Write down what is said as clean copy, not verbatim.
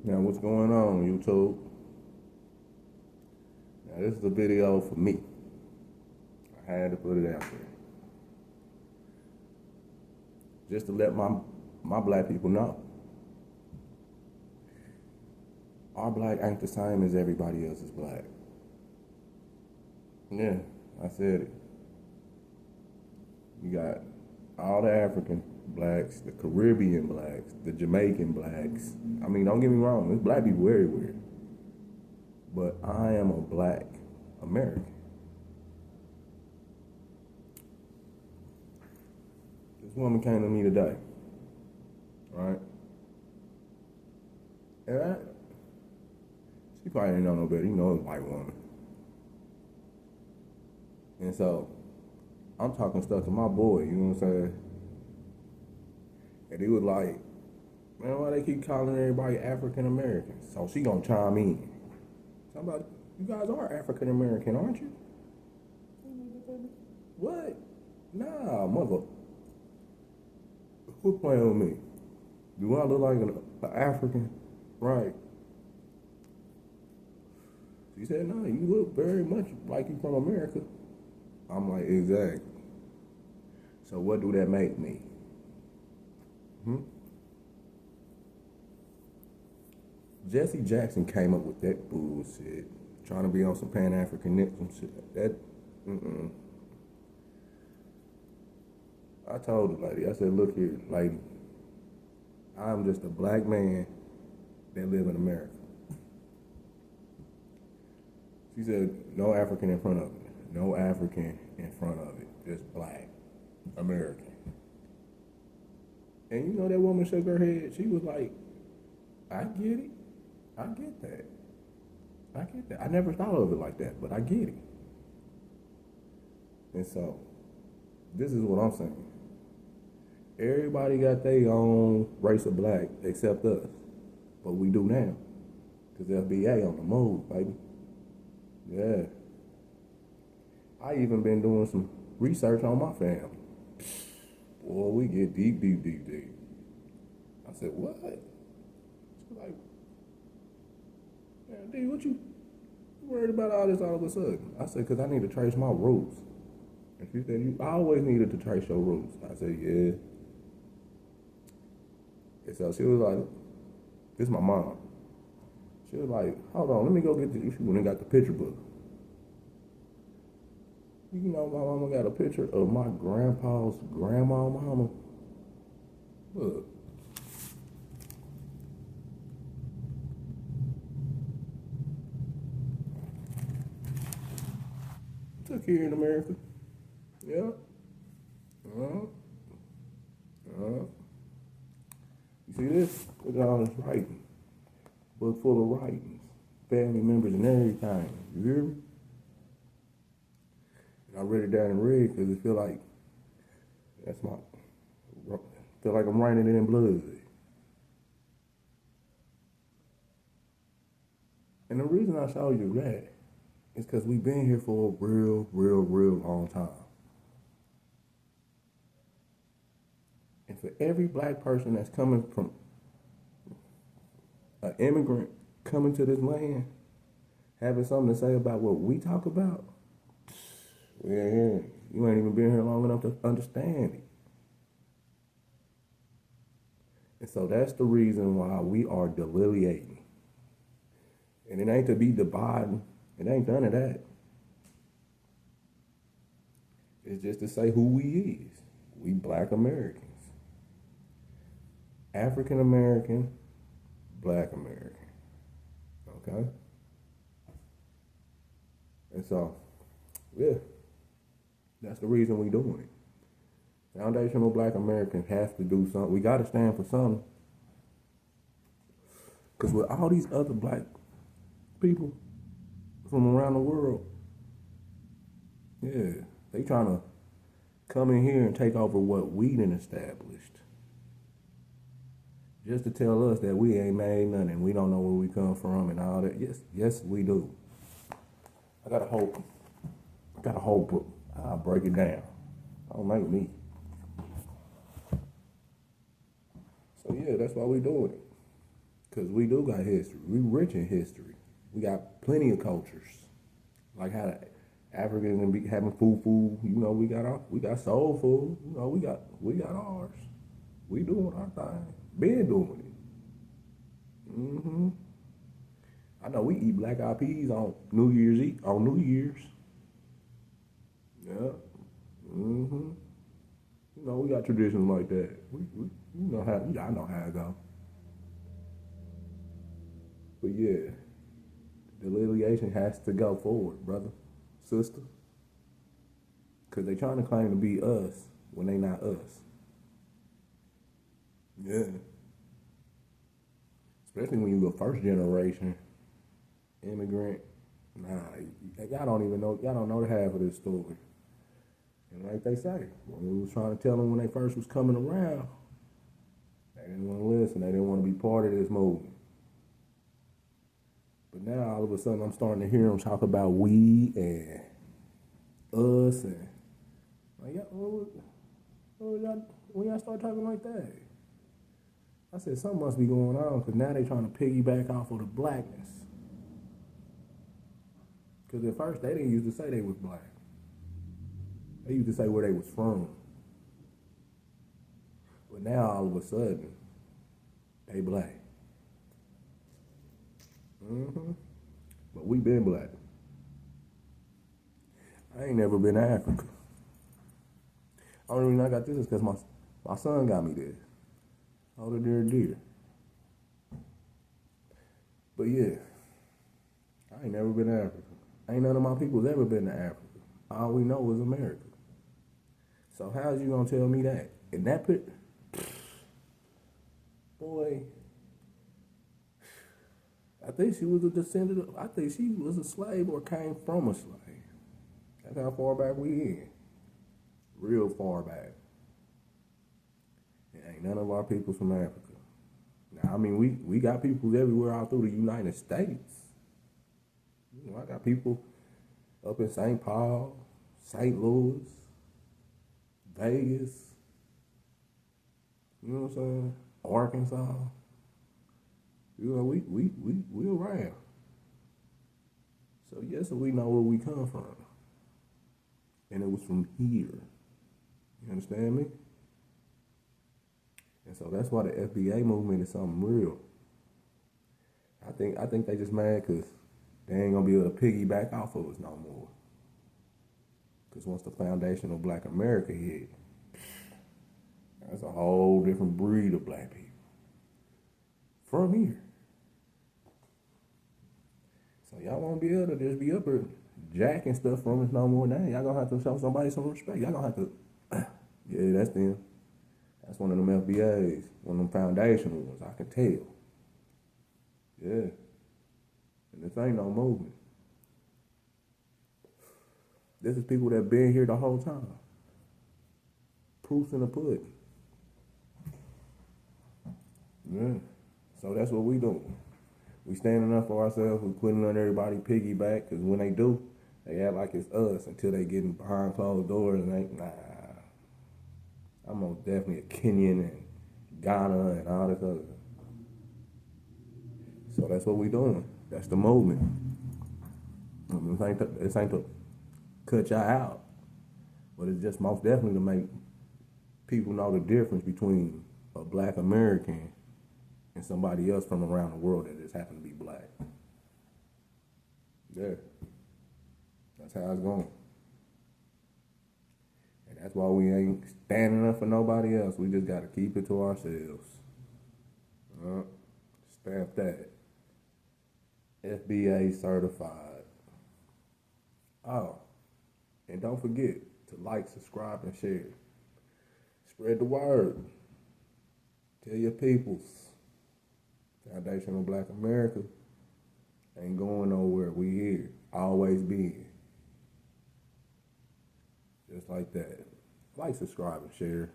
Now, what's going on, YouTube? Now, this is a video for me. I had to put it out there. Just to let my black people know. Our black ain't the same as everybody else's black. Yeah, I said it. You got all the African blacks, the Caribbean blacks, the Jamaican blacks. I mean, don't get me wrong, there's black people everywhere. But I am a black American. This woman came to me today, right? And she probably didn't know no better. You know, it's a white woman. And so, I'm talking stuff to my boy, you know what I'm saying? And he was like, man, why they keep calling everybody African American? So she gonna chime in. Somebody, you guys are African American, aren't you? What? Nah, mother. Quit playing with me. Do I look like an African? Right. She said, no, you look very much like you from America. I'm like, exactly. So what do that make me? Jesse Jackson came up with that bullshit, trying to be on some Pan-Africanism shit. That, I told the lady, I said, look here, lady, I'm just a black man that live in America. She said, no African in front of it. No African in front of it. Just black American. And you know that woman shook her head. She was like, I get it. I get that. I get that. I never thought of it like that, but I get it. And so, this is what I'm saying. Everybody got their own race of black except us. But we do now. Because FBA on the move, baby. Yeah. I even been doing some research on my family. Boy, we get deep. I said, what? She's like, man, D, what you worried about all this all of a sudden? I said, because I need to trace my roots. And she said, you always needed to trace your roots. I said, yeah. And so she was like, this is my mom. She was like, hold on, let me go get the, she went and got the picture book. You know, my mama got a picture of my grandpa's grandma mama. Look. Took here in America. Yeah. You see this? Look at all this writing. Book full of writings. Family members and everything. You hear me? I read it down in red because it feel like feel like I'm writing it in blood. And the reason I show you that is because we've been here for a real long time. And for every black person that's coming from an immigrant coming to this land, having something to say about what we talk about, we ain't here. You ain't even been here long enough to understand it. And so that's the reason why we are delineating. And it ain't to be dividing. It ain't none of that. It's just to say who we is. We black Americans. African American, black American. Okay? And so, yeah. That's the reason we doing it. Foundational Black Americans have to do something. We got to stand for something. Because with all these other black people from around the world, yeah, they trying to come in here and take over what we done established. Just to tell us that we ain't made nothing and we don't know where we come from and all that. Yes, we do. I got a whole book. I'll break it down. Don't make me. So yeah, that's why we doing it. Cause we do got history. We rich in history. We got plenty of cultures. Like how the Africans and be having fufu. You know, we got soul food. You know, we got ours. We doing our thing. Been doing it. I know we eat black eyed peas on New Year's Eve. On New Year's. Yeah. You know, we got traditions like that. We you know how I know how it go. But yeah, the litigation has to go forward, brother, sister. Cause they trying to claim to be us when they not us. Yeah. Especially when you a first generation immigrant. Nah, y'all don't even know. Y'all don't know the half of this story. And like they say, when we was trying to tell them when they first was coming around, they didn't want to listen. They didn't want to be part of this movement. But now all of a sudden I'm starting to hear them talk about we and us and like, when y'all start talking like that? I said something must be going on because now they trying to piggyback off of the blackness. Because at first they didn't used to say they was black. They used to say where they was from. But now all of a sudden, they black. But we been black. I ain't never been to Africa. Only reason I got this is because my son got me there. Hold it dear. But yeah, I ain't never been to Africa. Ain't none of my people's ever been to Africa. All we know is America. So how's you gonna tell me that? In that pit, boy, I think she was a descendant of, I think she was a slave or came from a slave. That's how far back we in. Real far back. And ain't none of our people from Africa. Now, I mean, we got people everywhere out through the United States. You know, I got people up in St. Paul, St. Louis, Vegas, you know what I'm saying? Arkansas. You know, we around. So yes, we know where we come from. And it was from here. You understand me? And so that's why the FBA movement is something real. I think they just mad because they ain't gonna be able to piggyback off of us no more. Because once the foundation of Black America hit, that's a whole different breed of black people. From here. So y'all won't be able to just be up here jacking stuff from us no more now. Y'all gonna have to show somebody some respect. Y'all gonna have to, yeah, that's them. That's one of them FBAs, one of them foundational ones, I can tell. Yeah. And this ain't no movement. This is people that been here the whole time. Proofs in the pudding. Yeah. So that's what we doing. We standing up for ourselves. We putting on everybody piggyback, because when they do, they act like it's us until they get behind closed doors and they, nah. I'm most definitely a Kenyan and Ghana and all this other. So that's what we doing. That's the movement. This ain't to cut y'all out, but it's just most definitely to make people know the difference between a Black American and somebody else from around the world that just happen to be black. Yeah. That's how it's going. And that's why we ain't standing up for nobody else. We just got to keep it to ourselves. Stamp that. FBA certified. Oh, and don't forget to like, subscribe, and share. Spread the word. Tell your peoples. Foundation of Black America ain't going nowhere. We here. Always been. Just like that. Like, subscribe, and share.